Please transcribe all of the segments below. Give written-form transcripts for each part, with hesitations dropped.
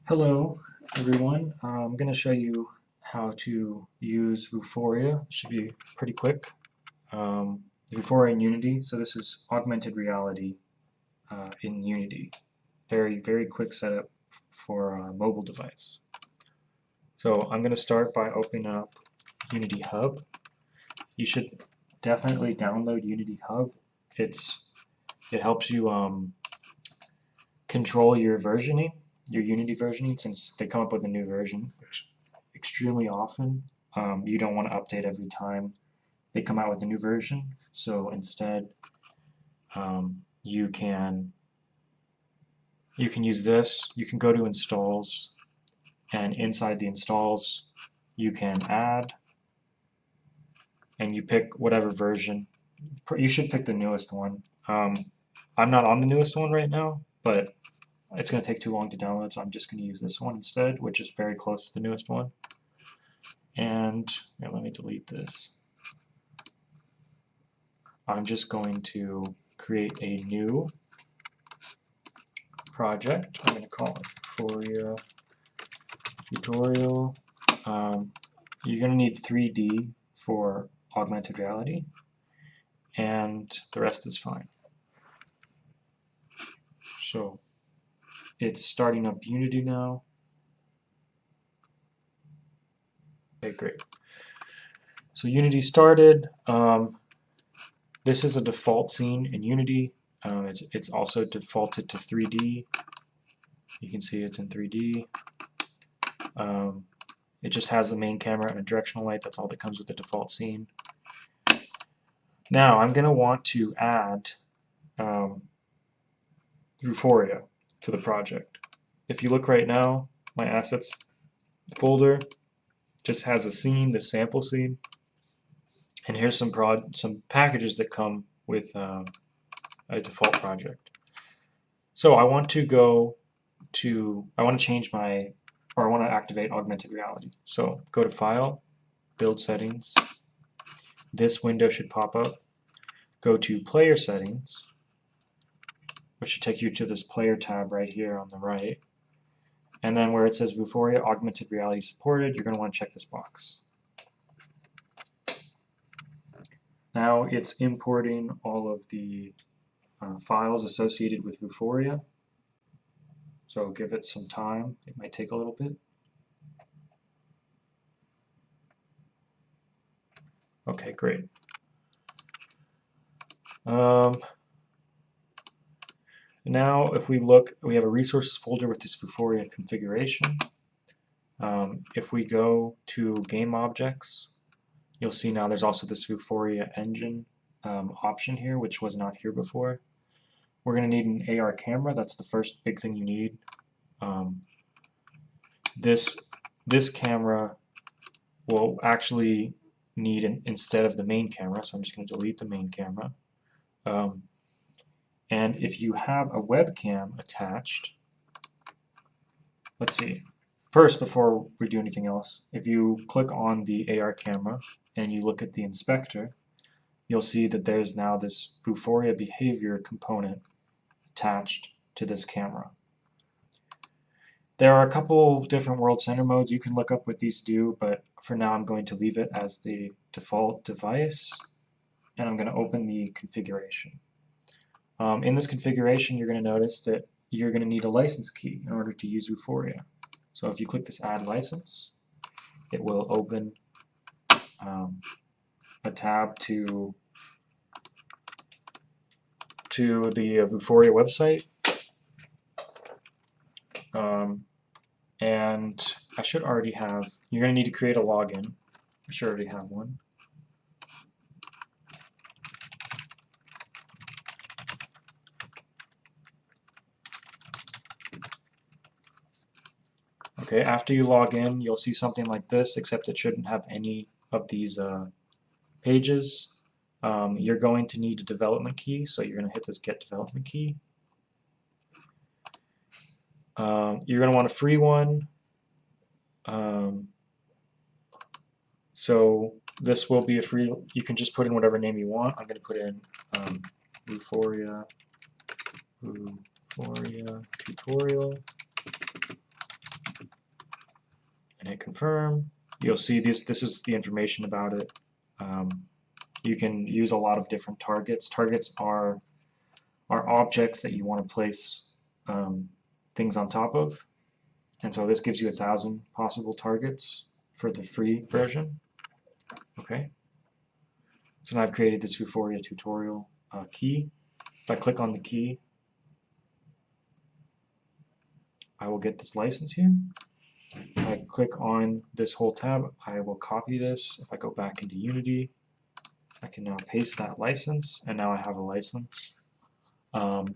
Hello everyone, I'm going to show you how to use Vuforia. It should be pretty quick. Vuforia in Unity, so this is augmented reality in Unity. Very quick setup for a mobile device. So I'm going to start by opening up Unity Hub. You should definitely download Unity Hub. It helps you control your versioning, your Unity versioning, since they come up with a new version extremely often. You don't want to update every time they come out with a new version, so instead you can use this. You can go to installs, and inside the installs you can add, and you pick whatever version. You should pick the newest one. I'm not on the newest one right now, but it's going to take too long to download, so I'm just going to use this one instead, which is very close to the newest one. And let me delete this. I'm just going to create a new project. I'm going to call it Vuforia tutorial. You're going to need 3D for augmented reality, and the rest is fine. So it's starting up Unity now. Okay, great. So Unity started. This is a default scene in Unity. It's also defaulted to 3D. You can see it's in 3D. It just has a main camera and a directional light. That's all that comes with the default scene. Now I'm going to want to add Vuforia to the project. If you look right now, my assets folder just has a scene, the sample scene, and here's some packages that come with a default project. So I want to change I want to activate augmented reality. So go to File, Build Settings. This window should pop up. Go to Player Settings, which should take you to this Player tab right here on the right. And then where it says Vuforia Augmented Reality Supported, you're going to want to check this box. Now it's importing all of the files associated with Vuforia. So I'll give it some time. It might take a little bit. Okay, great. Now if we look, we have a resources folder with this Vuforia configuration. If we go to game objects, you'll see now there's also this Vuforia engine option here, which was not here before. We're going to need an AR camera. That's the first big thing you need. This camera will actually need instead of the main camera, so I'm just going to delete the main camera. And if you have a webcam attached, let's see. First, before we do anything else, if you click on the AR camera and you look at the inspector, you'll see that there's now this Vuforia behavior component attached to this camera. There are a couple different world center modes you can look up what these do, but for now I'm going to leave it as the default device, and I'm going to open the configuration. In this configuration, you're going to notice that you're going to need a license key in order to use Vuforia. So if you click this Add License, it will open a tab to the Vuforia website. And I should already have, you're going to need to create a login. I should already have one. Okay, after you log in, you'll see something like this, except it shouldn't have any of these pages. You're going to need a development key, so you're going to hit this Get Development Key. You're going to want a free one. So this will be a free, you can just put in whatever name you want. I'm going to put in Vuforia tutorial. confirm. You'll see this is the information about it. You can use a lot of different targets. Targets are objects that you want to place things on top of. And so this gives you 1,000 possible targets for the free version. Okay. So now I've created this Vuforia tutorial key. If I click on the key, I will get this license here. If I click on this whole tab, I will copy this. If I go back into Unity, I can now paste that license, and now I have a license. The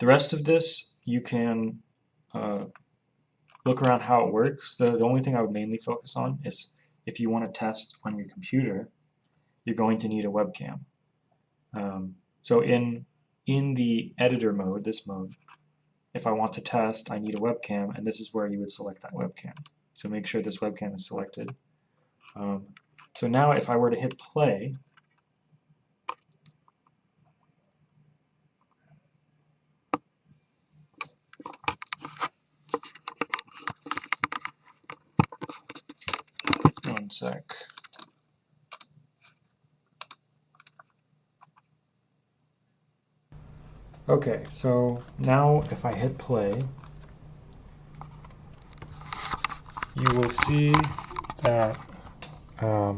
rest of this, you can look around how it works. The only thing I would mainly focus on is if you want to test on your computer, you're going to need a webcam. So in the editor mode, this mode, if I want to test, I need a webcam, and this is where you would select that webcam. So make sure this webcam is selected. So now if I were to hit play, one sec. Okay, so now if I hit play, you will see that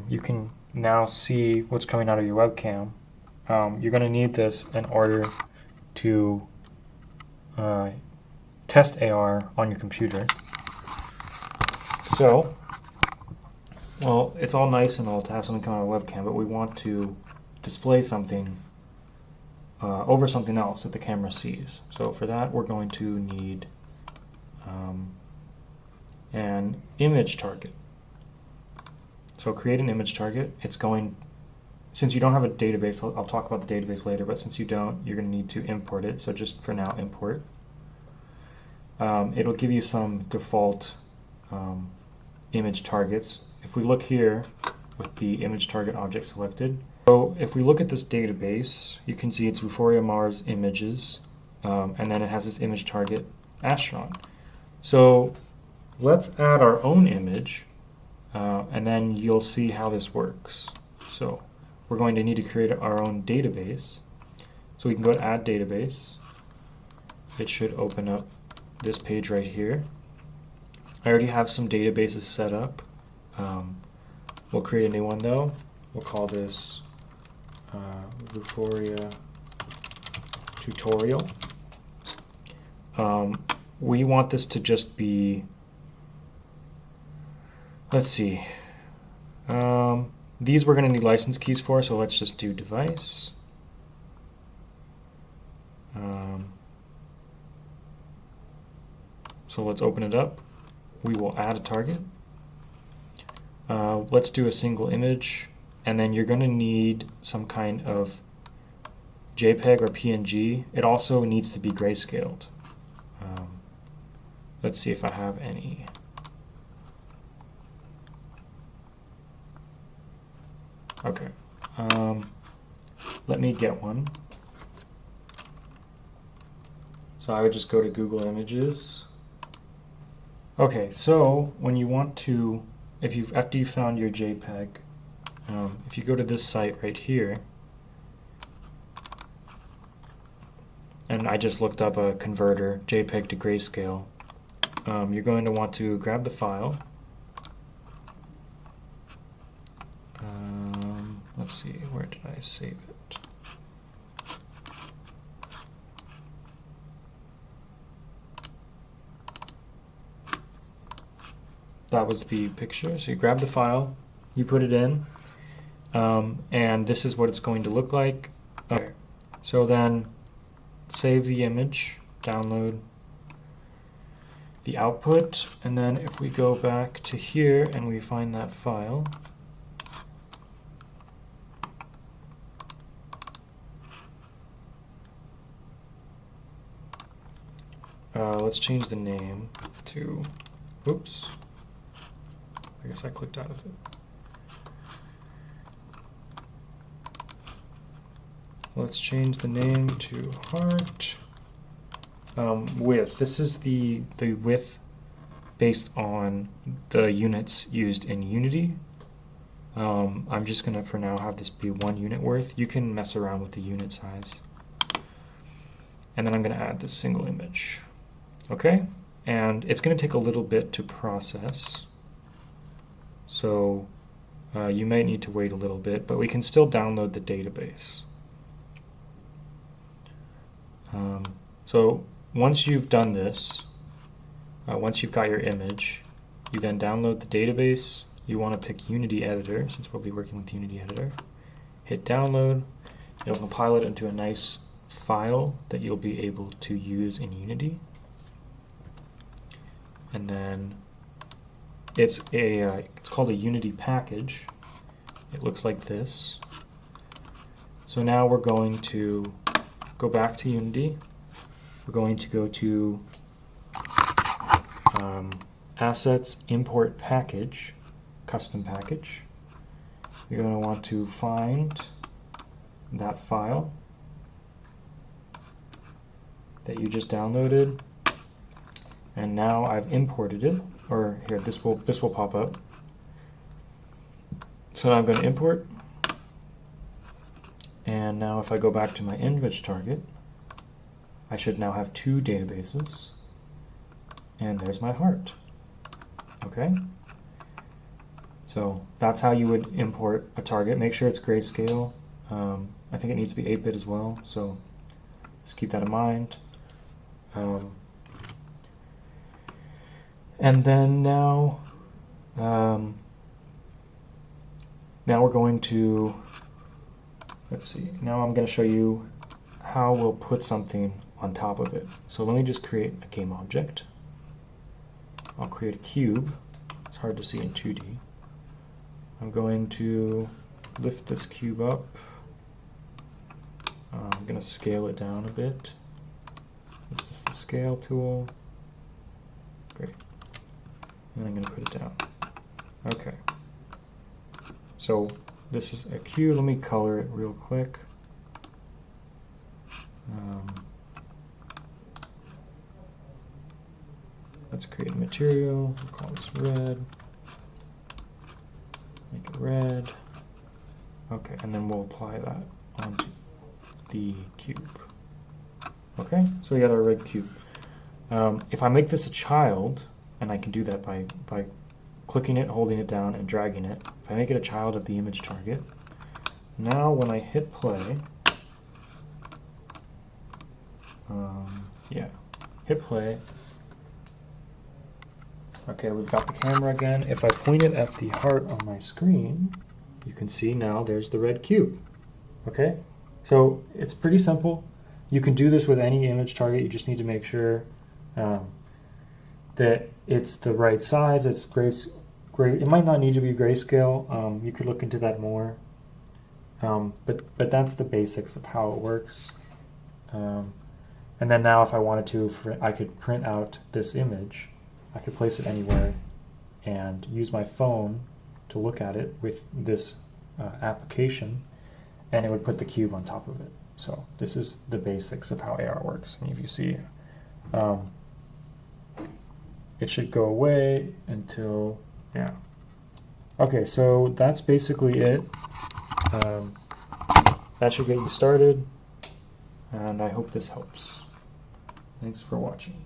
you can now see what's coming out of your webcam. You're going to need this in order to test AR on your computer. So, well, it's all nice and all to have something come out of a webcam, but we want to display something over something else that the camera sees. So for that, we're going to need an image target. So create an image target. It's going, since you don't have a database, I'll talk about the database later, but since you don't, you're going to need to import it. So just for now, import. It'll give you some default image targets. If we look here with the image target object selected, so if we look at this database, you can see it's Vuforia Mars images, and then it has this image target astronaut. So let's add our own image, and then you'll see how this works. So we're going to need to create our own database. So we can go to add database. It should open up this page right here. I already have some databases set up. We'll create a new one though. We'll call this Vuforia tutorial. We want this to just be, let's see, these we're going to need license keys for, so let's just do device. So let's open it up. We will add a target. Let's do a single image, and then you're going to need some kind of JPEG or PNG. It also needs to be grayscaled. Let's see if I have any. Okay, let me get one. So I would just go to Google Images. Okay, so when you want to, after you found your JPEG, if you go to this site right here, and I just looked up a converter, JPEG to grayscale, you're going to want to grab the file. Let's see, where did I save it? That was the picture. So you grab the file, you put it in, and this is what it's going to look like. Okay. So then save the image, download the output, and then if we go back to here and we find that file, let's change the name to, oops, I guess I clicked out of it. Let's change the name to heart. Width. This is the width based on the units used in Unity. I'm just going to, for now, have this be 1 unit worth. You can mess around with the unit size. And then I'm going to add this single image. Okay? And it's going to take a little bit to process. So you might need to wait a little bit, but we can still download the database. So once you've done this, once you've got your image, you then download the database. You want to pick Unity Editor, since we'll be working with Unity Editor. Hit download. It'll compile it into a nice file that you'll be able to use in Unity. And then it's called a Unity package. It looks like this. So now we're going to go back to Unity. We're going to go to Assets, Import Package, Custom Package. You're going to want to find that file that you just downloaded, and now I've imported it. Or here, this will pop up. So now I'm going to import, and now if I go back to my image target, I should now have 2 databases, and there's my heart. Okay? So that's how you would import a target. Make sure it's grayscale. I think it needs to be 8-bit as well, so just keep that in mind. And then now we're going to, let's see, now I'm going to show you how we'll put something on top of it. So let me just create a game object. I'll create a cube. It's hard to see in 2D. I'm going to lift this cube up. I'm going to scale it down a bit. This is the scale tool. Great. And I'm going to put it down. Okay. So this is a cube. Let me color it real quick. Let's create a material. We'll call this red. Make it red. Okay, and then we'll apply that onto the cube. Okay, so we got our red cube. If I make this a child, and I can do that by clicking it, holding it down, and dragging it. If I make it a child of the image target, now when I hit play, hit play. Okay, we've got the camera again. If I point it at the heart on my screen, you can see now there's the red cube. Okay, so it's pretty simple. You can do this with any image target. You just need to make sure that it's the right size. It's it might not need to be grayscale. You could look into that more. But that's the basics of how it works. And then now if I wanted to, I could print out this image. I could place it anywhere and use my phone to look at it with this application, and it would put the cube on top of it. So this is the basics of how AR works. And if you see, it should go away until, yeah. Okay, so that's basically it. That should get you started, and I hope this helps. Thanks for watching.